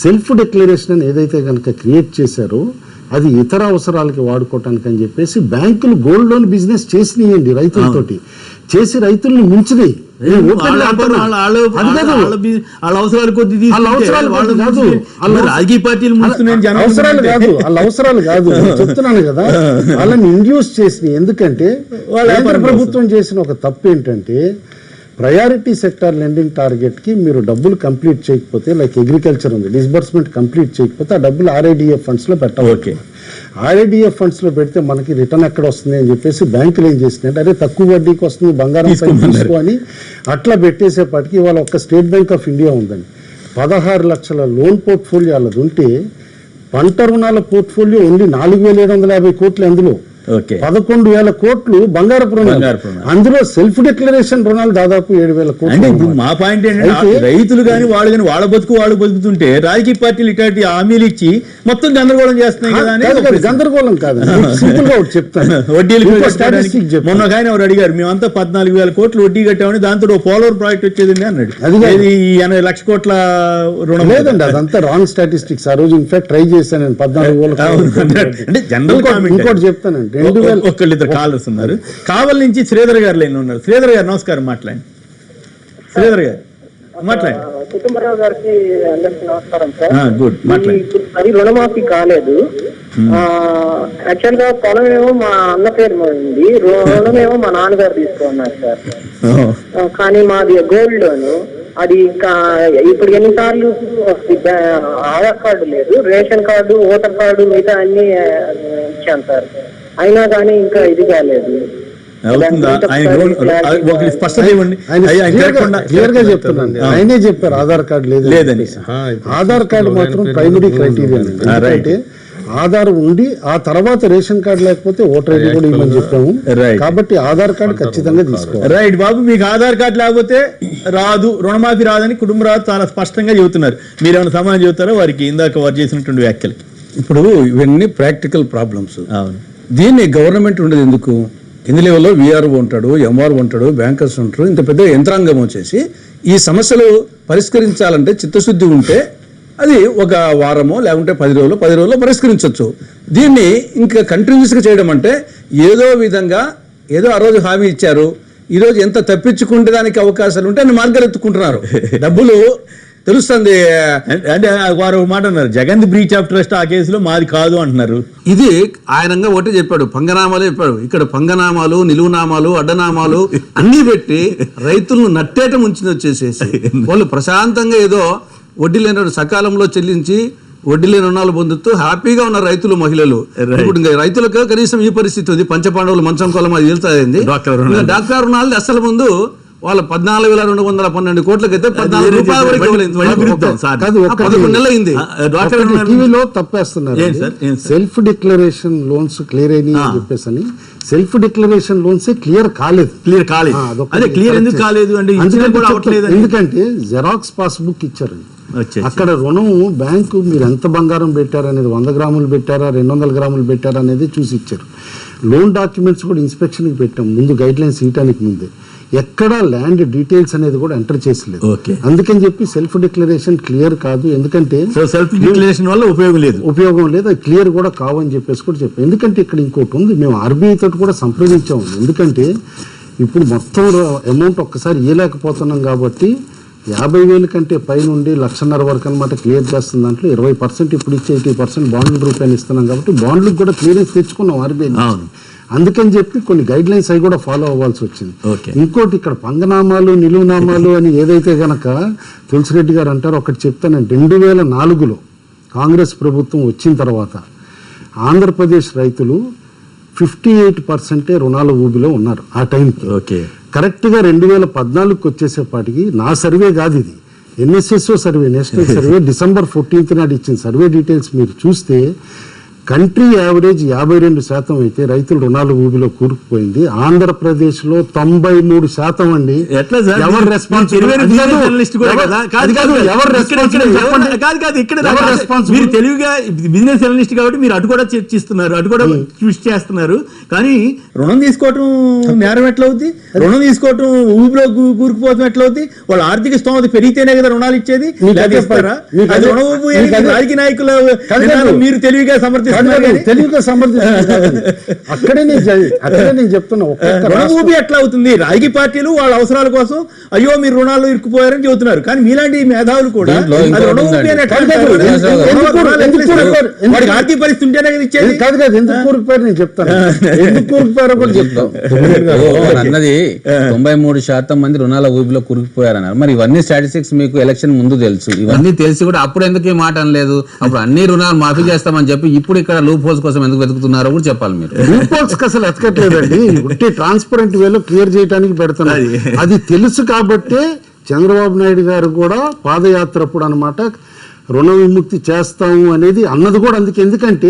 సెల్ఫ్ డిక్లరేషన్ అని ఏదైతే కనుక క్రియేట్ చేశారో అది ఇతర అవసరాలకి వాడుకోవటానికి అని చెప్పేసి బ్యాంకులు గోల్డ్ లోన్ బిజినెస్ చేసినాయండి రైతులతోటి, చేసి రైతుల్ని మించినాయి. రాజకీయ పార్టీలు అవసరాలు కాదు, వాళ్ళ అవసరాలు కాదు చెప్తున్నాను కదా, వాళ్ళని ఇండ్యూస్ చేసినాయి. ఎందుకంటే కేంద్ర ప్రభుత్వం చేసిన ఒక తప్పు ఏంటంటే ప్రయారిటీ సెక్టార్ లెండింగ్ టార్గెట్కి మీరు డబ్బులు కంప్లీట్ చేయకపోతే, లైక్ అగ్రికల్చర్ ఉంది, డిస్బర్స్మెంట్ కంప్లీట్ చేయకపోతే ఆ డబ్బులు RIDF ఫండ్స్లో పెట్టవచ్చు. RIDF ఫండ్స్లో పెడితే మనకి రిటర్న్ ఎక్కడ వస్తుంది అని చెప్పేసి బ్యాంకులు ఏం చేసినాయంటే అరే తక్కువ వడ్డీకి వస్తుంది బంగారం తీసుకో అని అట్లా పెట్టేసేపటికి ఇవాళ ఒక్క స్టేట్ బ్యాంక్ ఆఫ్ ఇండియా ఉందండి, 16 లక్షల లోన్ పోర్ట్ఫోలియో వాళ్ళది ఉంటే పంట రుణాల పోర్ట్ఫోలియో ఓన్లీ 4,750 కోట్లు, అందులో 11,000 కోట్లు బంగారపు రుణాలు, అందులో సెల్ఫ్ డిక్లరేషన్ రుణాలు దాదాపు 7,000 కోట్లు. మా పాయింట్ ఏంటంటే రైతులు కానీ వాళ్ళు కానీ వాళ్ళ బతుకుతుంటే రాజకీయ పార్టీలు ఇట్లాంటి హామీలు ఇచ్చి మొత్తం గందరగోళం చేస్తున్నాయి కదా అని. గందరగోళం కాదు, సింపుల్ గా ఒకటి చెప్తాను. మొన్న ఆయన ఎవరు అడిగారు, మేమంతా 14,000 కోట్లు వడ్డీ కట్టామని, దాంతో పోలవరం ప్రాజెక్ట్ వచ్చేది అన్నాడు. అది 80 లక్ష కోట్ల రుణం లేదండి, అదంతా రాంగ్ స్టాటిస్టిక్స్. ఆ రోజు ఇన్ఫాక్ట్ ట్రై చేశాను నేను 14,000. అంటే జనరల్ ఇంకోటి చెప్తానండి, ఒక్కళ్ళిద్దరు కాలర్స్ ఉన్నారు. కావలి నుంచి శ్రీధర్ గారు లైన్ ఉన్నారు. శ్రీధర్ గారు నమస్కారం, మాట్లాడండి. శ్రీధర్ గారు మాట్లాడండి. కుటుంబరావు గారికి అందరికీ నమస్కారం సార్. గుడ్, మాట్లాడండి. అది రుణమాఫీ కాలేదు. యాక్చువల్ గా పొలం ఏమో మా అన్న పేరు ఉంది, రుణం ఏమో మా నాన్నగారు తీసుకున్నారు సార్. కానీ మాది గోల్డ్ లోన్. అది ఇప్పుడు ఎన్నిసార్లు ఆధార్ కార్డు లేదు, రేషన్ కార్డు, ఓటర్ కార్డు, మిగతా అన్ని ఇచ్చాను సార్, అయినా కానీ ఇంకా ఇది కాలేదు. క్లియర్ గా చెప్తున్నాను, ఆయనే చెప్పారు ఆధార్ కార్డు లేదని. ఆధార్ కార్డు మాత్రం ప్రైమరీ క్రైటీరియా. అంటే ఆధార్ ఉండి ఆ తర్వాత రేషన్ కార్డు లేకపోతే ఓటర్ ఐడి కూడా ఇవ్వమని చెప్పాము. కాబట్టి ఆధార్ కార్డు ఖచ్చితంగా తీసుకోవాలి. రైట్ బాబు, మీకు ఆధార్ కార్డు లేకపోతే రాదు, రుణమాఫీ రాదని కుటుంబరావు చాలా స్పష్టంగా చెబుతున్నారు. మీరేమైనా సమాధానం చెబుతారో వారికి ఇందాక వారు చేసినటువంటి వ్యాఖ్యలు? ఇప్పుడు ఇవన్నీ ప్రాక్టికల్ ప్రాబ్లమ్స్. దీన్ని గవర్నమెంట్ ఉండేది ఎందుకు? కింది లెవెల్లో VRO ఉంటాడు, MRO ఉంటాడు, బ్యాంకర్స్ ఉంటారు, ఇంత పెద్ద యంత్రాంగం వచ్చేసి ఈ సమస్యలు పరిష్కరించాలంటే చిత్తశుద్ధి ఉంటే అది ఒక వారమో లేకుంటే 10 రోజుల్లో పరిష్కరించవచ్చు. దీన్ని ఇంకా కంటిన్యూస్గా చేయడం అంటే ఏదో విధంగా ఏదో ఆ రోజు హామీ ఇచ్చారు, ఈరోజు ఎంత తప్పించుకుంటే దానికి అవకాశాలు ఉంటే అన్ని మార్గాలు ఎత్తుకుంటున్నారు. డబ్బులు తెలుస్తుంది అంటే వారు మాట అన్నారు, జగన్ బ్రీచ్ ఆఫ్ ట్రస్ట్ ఆ కేసులో మాది కాదు అంటున్నారు. ఇది ఆయనంగా ఒకటి చెప్పాడు, పంగనామాలే చెప్పాడు. ఇక్కడ పంగనామాలు, నిలువునామాలు, అడ్డనామాలు అన్నీ పెట్టి రైతులను నట్టేట ముంచింది వచ్చేసేసి వాళ్ళు ప్రశాంతంగా ఏదో వడ్డీ లేని సకాలంలో చెల్లించి వడ్డీ లేని రుణాలు పొందుతూ హ్యాపీగా ఉన్న రైతులు, మహిళలు. ఇప్పుడు రైతులకు కనీసం ఈ పరిస్థితి ఉంది, పంచపాండవులు మంచం కొలం అది వెళ్తాయింది. డాక్టర్ రుణాలు అసలు ముందు వాళ్ళ 14,212 కోట్లకైతే 14 రూపాయల వరకు కాదు, 11 నెలలు అయింది. టీవీలో తప్పేస్తున్నారు. సెల్ఫ్ డిక్లరేషన్ లోన్స్ క్లియర్ అయినాయి అని చెప్పేసి అని. సెల్ఫ్ డిక్లరేషన్ లోన్స్ క్లియర్ కాలేదు. ఎందుకంటే జెరాక్స్ పాస్బుక్ ఇచ్చారండి, అక్కడ రుణం బ్యాంకు మీరు ఎంత బంగారం పెట్టారు అనేది 100 గ్రాములు పెట్టారా 200 గ్రాములు పెట్టారా అనేది చూసి ఇచ్చారు. లోన్ డాక్యుమెంట్స్ కూడా ఇన్స్పెక్షన్కి పెట్టాం ముందు, గైడ్ లైన్స్ ఇవ్వడానికి ముందే. ఎక్కడ ల్యాండ్ డీటెయిల్స్ అనేది కూడా ఎంటర్ చేసలేదు. అందుకని చెప్పి సెల్ఫ్ డిక్లరేషన్ క్లియర్ కాదు. ఎందుకంటే సెల్ఫ్ డిక్లరేషన్ వల్ల ఉపయోగం లేదు, అది క్లియర్ కూడా కావని చెప్పేసి కూడా చెప్పాం. ఎందుకంటే ఇక్కడ ఇంకోటి ఉంది, మేము RBI తోటి కూడా సంప్రదించాము. ఎందుకంటే ఇప్పుడు మొత్తం అమౌంట్ ఒక్కసారి ఇవ్వలేకపోతున్నాం కాబట్టి 50,000 కంటే పైనుండి 1,50,000 వరకు అనమాట క్లియర్ చేస్తుంది. దాంట్లో 20% ఇప్పుడు ఇచ్చే 80% బాండ్ల రూపాయలు ఇస్తున్నాం కాబట్టి బాండ్లకు కూడా క్లియరెన్స్ తెచ్చుకున్నాం RBI. అందుకని చెప్పి కొన్ని గైడ్ లైన్స్ అవి కూడా ఫాలో అవ్వాల్సి వచ్చింది. ఇంకోటి ఇక్కడ పంగనామాలు, నిలువునామాలు అని ఏదైతే గనక తులసిరెడ్డి గారు అంటారో ఒకటి చెప్తాను. 2004లో కాంగ్రెస్ ప్రభుత్వం వచ్చిన తర్వాత ఆంధ్రప్రదేశ్ రైతులు 58% రుణాల ఊబిలో ఉన్నారు ఆ టైంకి. కరెక్ట్గా 2014కి వచ్చేసేపాటికి, నా సర్వే కాదు ఇది, NSSO survey, national survey, December 14th నాడు ఇచ్చిన సర్వే డీటెయిల్స్ మీరు చూస్తే కంట్రీ యావరేజ్ 52% అయితే రైతుల రుణాల ఊబిలో కూరుకుపోయింది. ఆంధ్రప్రదేశ్ లో 93% అండి. ఎట్లా సార్? ఎవరు రెస్పాన్సిబుల్? మీరు తెలివిగా బిజినెస్ అనలిస్ట్ కాబట్టి మీరు అటు కూడా చర్చిస్తున్నారు, అటు కూడా ట్విస్ట్ చేస్తున్నారు. కానీ రుణం తీసుకోవటం నేరం ఎట్లా అవుద్ది? రుణం తీసుకోవటం ఊపిలో కూరుకుపోవడం ఎట్లా అవుద్ది? వాళ్ళ ఆర్థిక స్తోమత పెరిగితేనే కదా రుణాలు ఇచ్చేది. రుణ ఊపు రాజకీయ నాయకుల మీరు తెలివిగా సమర్థిస్తున్నారు. తెలివిగా సమర్థిస్తున్నారు. అక్కడే నేను చెప్తున్నా, రుణ ఊపి ఎట్లా అవుతుంది? రాజకీయ పార్టీలు వాళ్ళ అవసరాల కోసం అయ్యో మీరు రుణాలు ఇరుక్కుపోయారని చెబుతున్నారు. కానీ మీలాంటి మేధావులు కూడా రుణ ఊపి అని ఎట్లా అంటారు? వాడికి ఆర్థిక పరిస్థితి ఉంటేనే కదా ఇచ్చేది. కాదు కాదు, ఎందుకు కూరుకుపోయారు నేను చెప్తాను. ఎందుకు కూరుకుపోయారో కూడా చెప్తాను. అన్నది 93% మంది రుణాల ఊబిలో కూరుకుపోయారన్నారు. మరి ఇవన్నీ స్టాటిస్టిక్స్ మీకు ఎలక్షన్ ముందు తెలుసు, ఇవన్నీ తెలిసి కూడా అప్పుడు ఎందుకు ఈ మాట అనలేదు? అప్పుడు అన్ని రుణాలు మాఫీ చేస్తామని చెప్పి ఇప్పుడు ఇక్కడ లూప్ హోల్స్ కోసం ఎందుకు వెతుకుతున్నారో కూడా చెప్పాలి మీరు. లూప్ హోల్స్ అసలు ఎతకట్లేదండి, ట్రాన్స్పరెంట్ వేలో క్లియర్ చేయడానికి పెడుతున్నారు. అది తెలుసు కాబట్టే చంద్రబాబు నాయుడు గారు కూడా పాదయాత్ర అప్పుడు అన్నమాట రుణ విముక్తి చేస్తాము అనేది అన్నది కూడా అందుకే. ఎందుకంటే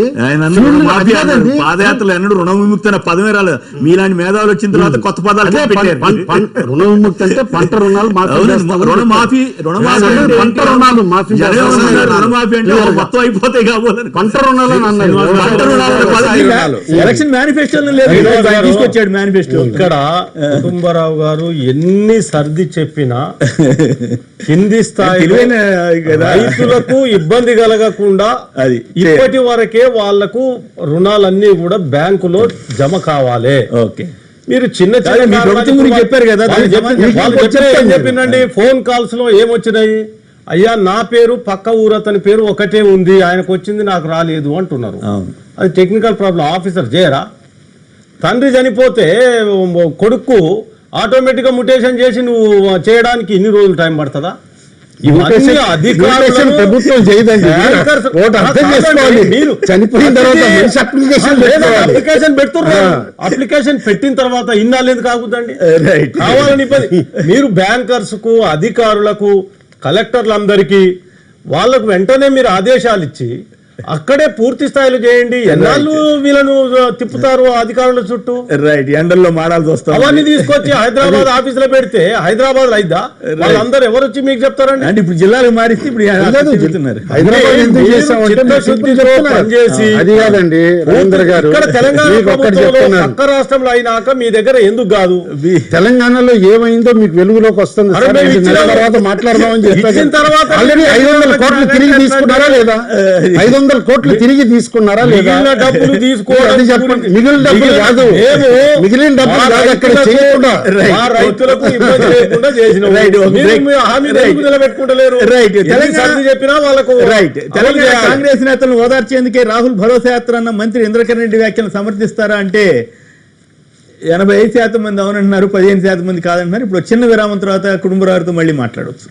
పాదయాత్రలు అన్నాడు రుణ విముక్తి అనే పదమే రాలేదు. మీలాంటి మేధావులు వచ్చిన తర్వాత కొత్త పదాలు రుణ విముక్తి అంటే పంట రుణాలు రుణమాఫీ, పంట రుణాలు మాఫీ, రుణమాఫీ అంటే మొత్తం అయిపోతాయి కాబోలు పంట రుణాలు అన్నారు. ఎలక్షన్ మేనిఫెస్టో తీసుకొచ్చాడు మేనిఫెస్టో. ఇక్కడ కుటుంబరావు గారు ఎన్ని సర్ది చెప్పినా కింది స్థాయి రైతులకు ఇబ్బంది కలగకుండా అది ఇప్పటి వరకే వాళ్లకు రుణాలన్నీ కూడా బ్యాంకులో జమ కావాలి. ఓకే, మీరు చిన్న చిన్న చెప్పారు కదా, ఏం చెప్పిందండి? ఫోన్ కాల్స్ లో ఏమొచ్చినాయి? అయ్యా నా పేరు పక్క ఊరతని పేరు ఒకటే ఉంది, ఆయనకు వచ్చింది నాకు రాలేదు అంటున్నారు. అది టెక్నికల్ ప్రాబ్లం. ఆఫీసర్ చేయరా? తండ్రి చనిపోతే కొడుకు ఆటోమేటిక్ గా ముటేషన్ చేసి నువ్వు చేయడానికి ఇన్ని రోజులు టైం పడుతుందా? ప్రభుత్వం చేయదండి. చనిపోయిన తర్వాత అప్లికేషన్ పెడుతున్నారు. అప్లికేషన్ పెట్టిన తర్వాత ఇన్నాళ్ళు కాకూడదండి, కావాలని మీరు బ్యాంకర్స్ కు, అధికారులకు, కలెక్టర్లందరికీ వాళ్ళకు వెంటనే మీరు ఆదేశాలు ఇచ్చి అక్కడే పూర్తి స్థాయిలో చేయండి. ఎన్నాళ్ళు వీళ్ళను తిప్పుతారు అధికారుల చుట్టూ? రైట్, ఎండల్లో మాడాల్సి వస్తాం. అవన్నీ తీసుకొచ్చి హైదరాబాద్ ఆఫీస్ లో పెడితే హైదరాబాద్ అయిద్దా? వాళ్ళందరూ ఎవరు వచ్చి మీకు చెప్తారండి? అంటే ఇప్పుడు జిల్లాలు మారిస్తే ఇప్పుడు పనిచేసి అది కాదండి రవీంద్ర గారు, ఇక్కడ తెలంగాణ పక్క రాష్ట్రంలో అయినాక మీ దగ్గర ఎందుకు కాదు? తెలంగాణలో ఏమైందో మీకు వెలుగులోకి వస్తుంది. తర్వాత మాట్లాడదామని చెప్పిన తర్వాత ఆల్రెడీ 500 కోట్లు తిరిగి తీసుకున్నారా లేదా? 500 కోట్లు తిరిగి తీసుకున్నారా లేదా? డబ్బులు తీసుకోవాలి. మిగిలిన డబ్బులు కాదు, మిగిలిన డబ్బులు కాదు. అక్కడ చేయకుండా రైతులకు ఇబ్బంది లేకుండా చేసిన హామీ నిలబెట్టుకుంటలేరు. చెప్పినా వాళ్ళకు తెలంగాణ కాంగ్రెస్ నేతలను ఓదార్చేందుకే రాహుల్ భరోసా యాత్ర అన్న మంత్రి ఇంద్రకరణ్ రెడ్డి వ్యాఖ్యలను సమర్థిస్తారా అంటే 85% మంది అవునంటున్నారు, 15% మంది కాదంటున్నారు. ఇప్పుడు చిన్న విరామం తర్వాత కుటుంబరావుతో మళ్ళీ మాట్లాడవచ్చు.